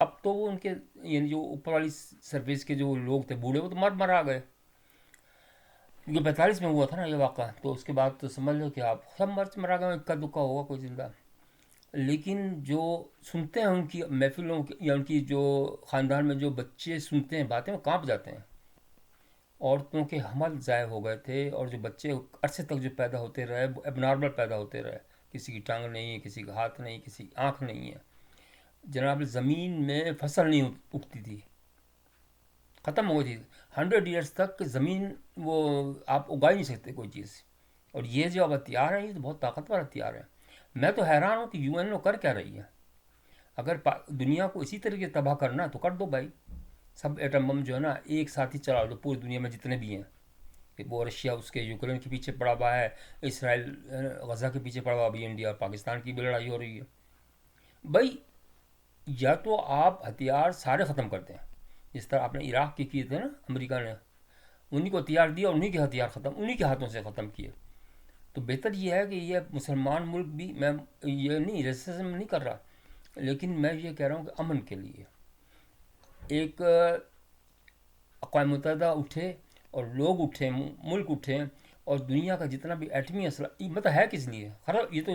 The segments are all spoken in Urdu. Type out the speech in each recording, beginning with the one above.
اب تو وہ ان کے یعنی جو اوپر والی سروس کے جو لوگ تھے بوڑھے، وہ تو مر آ گئے، کیونکہ 45 میں ہوا تھا نا یہ واقعہ، تو اس کے بعد تو سمجھ لو کہ آپ سب مرا گئے، اکا دکا ہوگا کوئی زندہ۔ لیکن جو سنتے ہیں ان کی محفلوں یا ان کی جو خاندان میں جو بچے سنتے ہیں باتیں، وہ کانپ جاتے ہیں۔ عورتوں کے حمل ضائع ہو گئے تھے، اور جو بچے عرصے تک جو پیدا ہوتے رہے وہ اب نارمل پیدا ہوتے رہے، کسی کی ٹانگ نہیں ہے، کسی کا ہاتھ نہیں، کسی کی آنکھ نہیں ہے۔ جناب زمین میں فصل نہیں اگتی تھی، ختم ہو گئی تھی۔ 100 ایئرس تک زمین وہ آپ اگا ہی نہیں سکتے کوئی چیز۔ اور یہ جو اب ہتھیار ہیں، یہ تو بہت طاقتور ہتھیار ہیں۔ میں تو حیران ہوں کہ یو این او کر کیا رہی ہے۔ اگر دنیا کو اسی طریقے سے تباہ کرنا ہے تو کر دو بھائی، سب ایٹم بم جو ہے نا ایک ساتھ ہی چلا دو پوری دنیا میں جتنے بھی ہیں۔ وہ رشیا اس کے یوکرین کے پیچھے پڑا ہوا ہے، اسرائیل غزہ کے پیچھے پڑا ہوا، ابھی انڈیا اور پاکستان کی بھی لڑائی ہو رہی ہے۔ بھائی یا تو آپ ہتھیار سارے ختم کر دیں، جس طرح آپ نے عراق کے کیے تھے نا، امریکہ نے انہی کو ہتھیار دیا اور انہی کے ہتھیار ختم، انہی کے ہاتھوں سے ختم کیے۔ تو بہتر یہ ہے کہ یہ مسلمان ملک بھی، میں یہ نہیں ریسزم نہیں کر رہا، لیکن میں یہ کہہ رہا ہوں کہ امن کے لیے ایک اقوام متحدہ اٹھے اور لوگ اٹھیں، ملک اٹھیں، اور دنیا کا جتنا بھی ایٹمی اسلحہ، مطلب ہے کس لیے خراب، یہ تو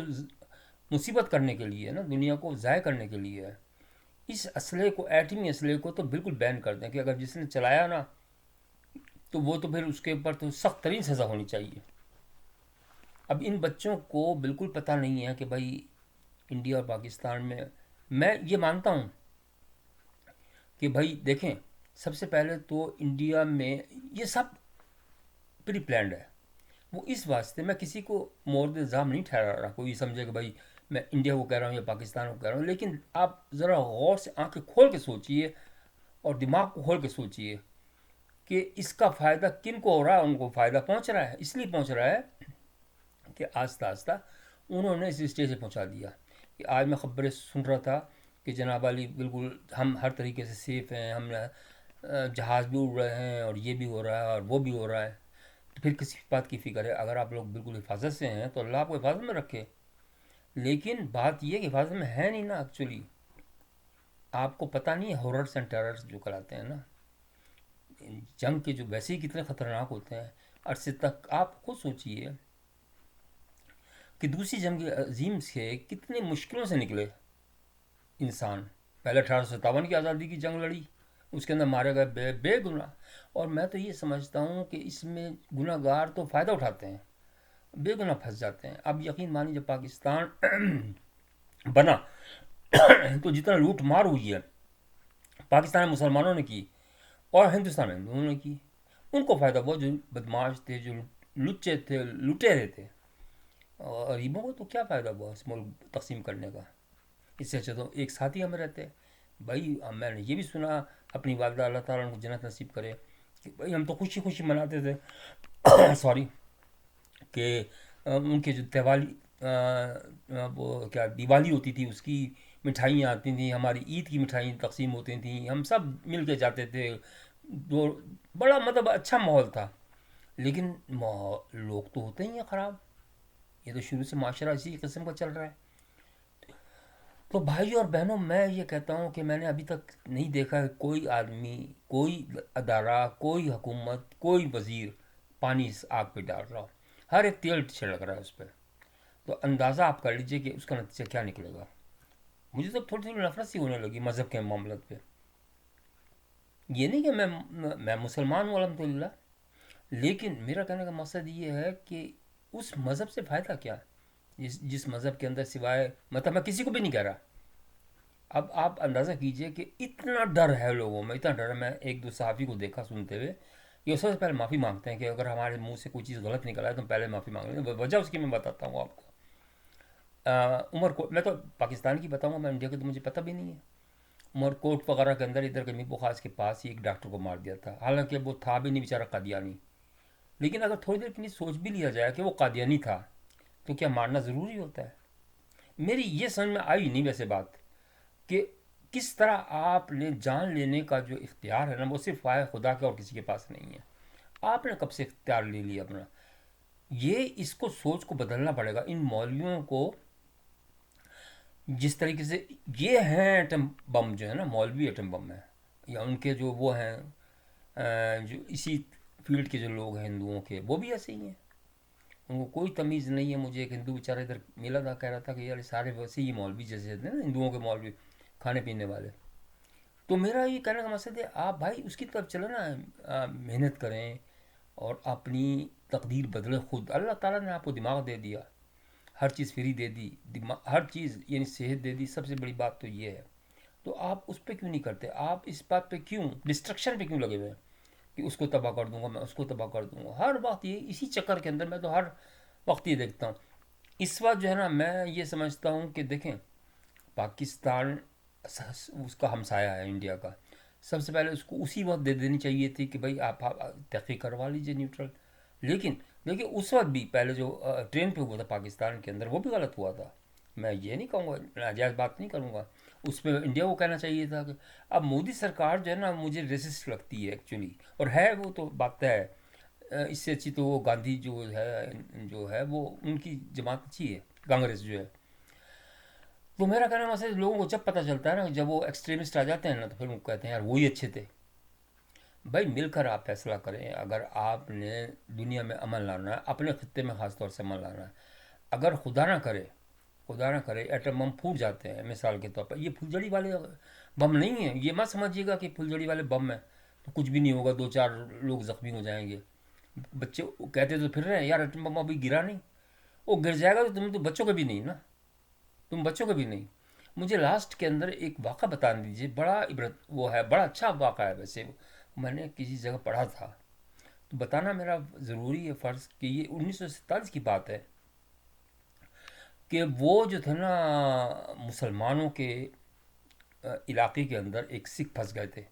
مصیبت کرنے کے لیے ہے نا، دنیا کو ضائع کرنے کے لیے ہے۔ اس اسلحے کو، ایٹمی اسلحے کو تو بالکل بین کر دیں، کہ اگر جس نے چلایا نا تو وہ تو پھر اس کے اوپر تو سخت ترین سزا ہونی چاہیے۔ اب ان بچوں کو بالکل پتہ نہیں ہے کہ بھائی انڈیا اور پاکستان میں یہ مانتا ہوں کہ بھائی دیکھیں، سب سے پہلے تو انڈیا میں یہ سب پری پلانڈ ہے۔ وہ اس واسطے میں کسی کو مورد الزام نہیں ٹھہرا رہا، کوئی سمجھے کہ بھائی میں انڈیا کو کہہ رہا ہوں یا پاکستان کو کہہ رہا ہوں، لیکن آپ ذرا غور سے آنکھیں کھول کے سوچئے اور دماغ کو کھول کے سوچئے کہ اس کا فائدہ کن کو ہو رہا ہے۔ ان کو فائدہ پہنچ رہا ہے، اس لیے پہنچ رہا ہے کہ آہستہ آہستہ انہوں نے اس اسٹیج سے پہنچا دیا کہ آج میں خبریں سن رہا تھا کہ جناب علی بالکل ہم ہر طریقے سے سیف ہیں، ہم جہاز بھی اڑ رہے ہیں اور یہ بھی ہو رہا ہے اور وہ بھی ہو رہا ہے۔ تو پھر کسی بات کی فکر ہے؟ اگر آپ لوگ بالکل حفاظت سے ہیں تو اللہ آپ کو حفاظت میں رکھے، لیکن بات یہ کہ حفاظت میں ہے نہیں نا ایکچولی۔ آپ کو پتہ نہیں ہے ہاررز اینڈ ٹیررز جو کراتے ہیں نا، جنگ کے جو ویسے ہی کتنے خطرناک ہوتے ہیں عرصے تک۔ آپ خود سوچئے کہ دوسری جنگ عظیم سے کتنے مشکلوں سے نکلے انسان۔ پہلے 1857 کی آزادی کی جنگ لڑی، اس کے اندر مارے گئے بے گناہ۔ اور میں تو یہ سمجھتا ہوں کہ اس میں گناہ گار تو فائدہ اٹھاتے ہیں، بے گناہ پھنس جاتے ہیں۔ اب یقین مانی جب پاکستان بنا تو جتنا لوٹ مار ہوئی ہے پاکستان میں مسلمانوں نے کی اور ہندوستان میں ہندوؤں نے کی، ان کو فائدہ ہوا جو بدماش تھے، جو لچے تھے، لٹیرے تھے۔ اور غریبوں کو تو کیا فائدہ ہوا اس ملک تقسیم کرنے کا؟ اس سے اچھا تو ایک ساتھ ہی ہم رہتے۔ بھائی میں نے یہ بھی سنا، اپنی والدہ اللہ تعالیٰ ان کو جنت نصیب کرے، کہ بھائی ہم تو خوشی خوشی مناتے تھے سوری، کہ ان کے جو دیوالی وہ کیا دیوالی ہوتی تھی، اس کی مٹھائیاں آتی تھیں، ہماری عید کی مٹھائیاں تقسیم ہوتی تھیں، ہم سب مل کے جاتے تھے، دو بڑا مطلب اچھا ماحول تھا۔ لیکن لوگ تو ہوتے ہی ہیں خراب، یہ تو شروع سے معاشرہ اسی قسم کا چل رہا ہے۔ تو بھائیوں اور بہنوں، میں یہ کہتا ہوں کہ میں نے ابھی تک نہیں دیکھا ہے کوئی آدمی، کوئی ادارہ، کوئی حکومت، کوئی وزیر پانی اس آگ پہ ڈال رہا ہو۔ ہر ایک تیل چھڑک رہا ہے اس پہ۔ تو اندازہ آپ کر لیجئے کہ اس کا نتیجہ کیا نکلے گا۔ مجھے تو تھوڑی سی نفرت سی ہونے لگی مذہب کے معاملات پہ۔ یہ نہیں کہ میں مسلمان ہوں الحمدللہ، لیکن میرا کہنے کا مقصد یہ ہے کہ اس مذہب سے فائدہ کیا؟ جس مذہب کے اندر سوائے، مطلب میں کسی کو بھی نہیں کہہ رہا، اب آپ اندازہ کیجئے کہ اتنا ڈر ہے لوگوں میں، اتنا ڈر ہے۔ میں ایک دو صحافی کو دیکھا سنتے ہوئے، یہ سب سے پہلے معافی مانگتے ہیں کہ اگر ہمارے منہ سے کوئی چیز غلط نکلا ہے تو ہم پہلے معافی مانگ لیں گے۔ وجہ اس کی میں بتاتا ہوں آپ کو۔ عمر کوٹ، میں تو پاکستان کی بتاؤں گا، میں انڈیا کی تو مجھے پتہ بھی نہیں ہے۔ عمر کوٹ وغیرہ کے اندر ادھر کے میپو خاص کے پاس ہی ایک ڈاکٹر کو مار دیا تھا، حالانکہ وہ تھا بھی نہیں بیچارہ قادیانی۔ لیکن اگر تھوڑی دیر کے لیے سوچ بھی لیا جائے کہ وہ قادیانی تھا تو کیا مارنا ضروری ہوتا ہے؟ میری یہ سمجھ میں آئی نہیں ویسے بات، کہ کس طرح آپ نے جان لینے کا جو اختیار ہے نا، وہ صرف ہے خدا کا اور کسی کے پاس نہیں ہے۔ آپ نے کب سے اختیار لے لیا اپنا؟ یہ اس کو سوچ کو بدلنا پڑے گا ان مولویوں کو۔ جس طریقے سے یہ ہیں ایٹم بم جو ہے نا، مولوی ایٹم بم ہے، یا ان کے جو وہ ہیں جو اسی فیلڈ کے جو لوگ ہیں ہندوؤں کے، وہ بھی ایسے ہی ہیں، ان کو کوئی تمیز نہیں ہے۔ مجھے ایک ہندو بیچارہ ادھر ملا تھا، کہہ رہا تھا کہ یار سارے ویسے ہی مولوی جیسے تھے نا ہندوؤں کے مولوی، کھانے پینے والے۔ تو میرا یہ کہنے کا مقصد ہے آپ بھائی اس کی طرف چلو نا، محنت کریں اور اپنی تقدیر بدلیں خود۔ اللہ تعالیٰ نے آپ کو دماغ دے دیا، ہر چیز فری دے دی، ہر چیز یعنی صحت دے دی، سب سے بڑی بات تو یہ ہے۔ تو آپ اس پہ کیوں نہیں کرتے؟ آپ اس بات پہ کیوں ڈسٹرکشن پہ کیوں لگے ہوئے ہیں کہ اس کو تباہ کر دوں گا، میں اس کو تباہ کر دوں گا؟ ہر وقت یہ اسی چکر کے اندر میں تو ہر وقت یہ دیکھتا ہوں۔ اس وقت جو ہے نا میں یہ سمجھتا ہوں کہ دیکھیں، پاکستان اس کا ہمسایہ ہے انڈیا کا، سب سے پہلے اس کو اسی وقت دے دینی چاہیے تھی کہ بھائی آپ تحقیق کروا لیجئے نیوٹرل۔ لیکن دیکھیں اس وقت بھی پہلے جو ٹرین پہ ہوا تھا پاکستان کے اندر، وہ بھی غلط ہوا تھا، میں یہ نہیں کہوں گا، ناجائز بات نہیں کروں گا، اس پہ انڈیا کو کہنا چاہیے تھا کہ اب مودی سرکار جو ہے نا مجھے ریسسٹ لگتی ہے ایکچولی، اور ہے وہ تو بات ہے، اس سے اچھی تو وہ گاندھی جو ہے وہ ان کی جماعت اچھی ہے، کانگریس جو ہے۔ تو میرا کہنا مسئلہ لوگوں کو جب پتہ چلتا ہے نا، جب وہ ایکسٹریمسٹ آ جاتے ہیں نا، تو پھر وہ کہتے ہیں یار وہی اچھے تھے۔ بھائی مل کر آپ فیصلہ کریں، اگر آپ نے دنیا میں امن لانا ہے، اپنے خطے میں خاص طور سے امن لانا ہے، اگر خدا نہ کرے ایٹم بم پھوٹ جاتے ہیں مثال کے طور پر، یہ پھلجڑی والے بم نہیں ہیں، یہ مت سمجھیے گا کہ پھلجڑی والے بم ہیں تو کچھ بھی نہیں ہوگا، دو چار لوگ زخمی ہو جائیں گے۔ بچے کہتے تو پھر رہے ہیں یار ایٹم بم ابھی گرا نہیں، وہ گر جائے گا تو تم تو بچوں کے بھی نہیں نا، تم بچوں کے بھی نہیں۔ مجھے لاسٹ کے اندر ایک واقعہ بتا دیجیے، بڑا عبرت وہ ہے، بڑا اچھا واقعہ ہے ویسے، میں نے کسی جگہ پڑھا تھا، تو بتانا میرا ضروری ہے فرض کہ یہ 1947 کی بات ہے، کہ وہ جو تھے نا مسلمانوں کے علاقے کے اندر ایک سکھ پھنس گئے تھے،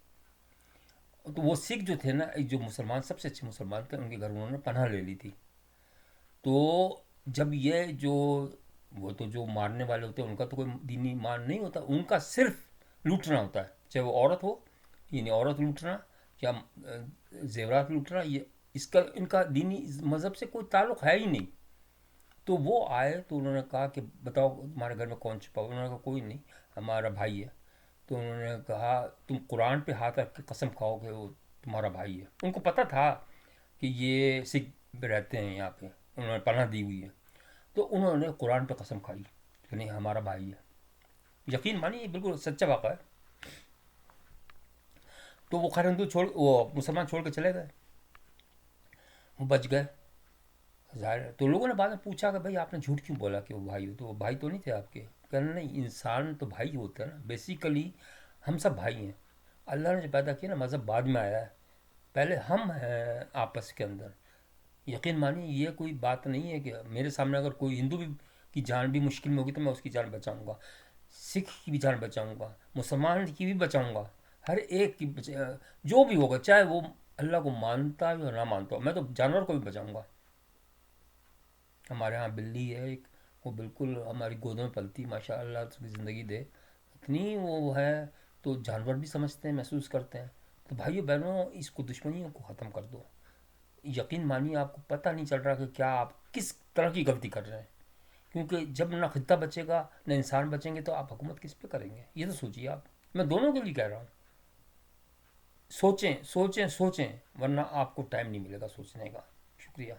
تو وہ سکھ جو تھے نا، ایک جو مسلمان سب سے اچھے مسلمان تھے، ان کے گھر انہوں نے پناہ لے لی تھی۔ تو جب یہ جو وہ تو جو مارنے والے ہوتے ہیں ان کا تو کوئی دینی مان نہیں ہوتا، ان کا صرف لوٹنا ہوتا ہے، چاہے وہ عورت ہو، یعنی عورت لوٹنا یا زیورات لوٹنا، یہ اس کا ان کا دینی مذہب سے کوئی تعلق ہے ہی نہیں۔ تو وہ آئے تو انہوں نے کہا کہ بتاؤ تمہارے گھر میں کون چھپا ہوا؟ انہوں نے کہا کوئی نہیں، ہمارا بھائی ہے۔ تو انہوں نے کہا تم قرآن پہ ہاتھ رکھ کے قسم کھاؤ کہ وہ تمہارا بھائی ہے۔ ان کو پتہ تھا کہ یہ سکھ رہتے ہیں یہاں پہ، انہوں نے پناہ دی ہوئی ہے، تو انہوں نے قرآن پہ قسم کھائی کہ نہیں ہمارا بھائی ہے۔ یقین مانیے یہ بالکل سچا واقعہ ہے۔ تو وہ خیر ہندو وہ مسلمان چھوڑ کے چلے گئے، وہ بچ گئے ظاہر ہے۔ تو لوگوں نے بعد میں پوچھا کہ بھائی آپ نے جھوٹ کیوں بولا کہ وہ بھائی ہو؟ تو وہ بھائی تو نہیں تھے آپ کے؟ کہنا نہیں، انسان تو بھائی ہوتا ہے نا، بیسیکلی ہم سب بھائی ہیں۔ اللہ نے جو پیدا کیا نا، مذہب بعد میں آیا ہے، پہلے ہم ہیں آپس کے اندر۔ یقین مانیے یہ کوئی بات نہیں ہے کہ میرے سامنے اگر کوئی ہندو بھی کی جان بھی مشکل میں ہوگی تو میں اس کی جان بچاؤں گا، سکھ کی بھی جان بچاؤں گا، مسلمان کی بھی بچاؤں گا، ہر ایک کی جو بھی ہوگا، چاہے وہ اللہ کو مانتا ہو یا نہ مانتا ہو، میں تو جانور کو بھی بچاؤں گا۔ ہمارے ہاں بلی ہے ایک، وہ بالکل ہماری گودوں میں پلتی، ماشاء اللہ اس کی زندگی دے اتنی وہ ہے، تو جانور بھی سمجھتے ہیں، محسوس کرتے ہیں۔ تو بھائیو بہنوں اس کو دشمنیوں کو ختم کر دو۔ یقین مانیے آپ کو پتہ نہیں چل رہا کہ کیا آپ کس طرح کی غلطی کر رہے ہیں، کیونکہ جب نہ خطہ بچے گا نہ انسان بچیں گے تو آپ حکومت کس پہ کریں گے؟ یہ تو سوچیے آپ، میں دونوں کے لیے کہہ رہا ہوں۔ سوچیں سوچیں سوچیں، ورنہ آپ کو ٹائم نہیں ملے گا سوچنے کا۔ شکریہ۔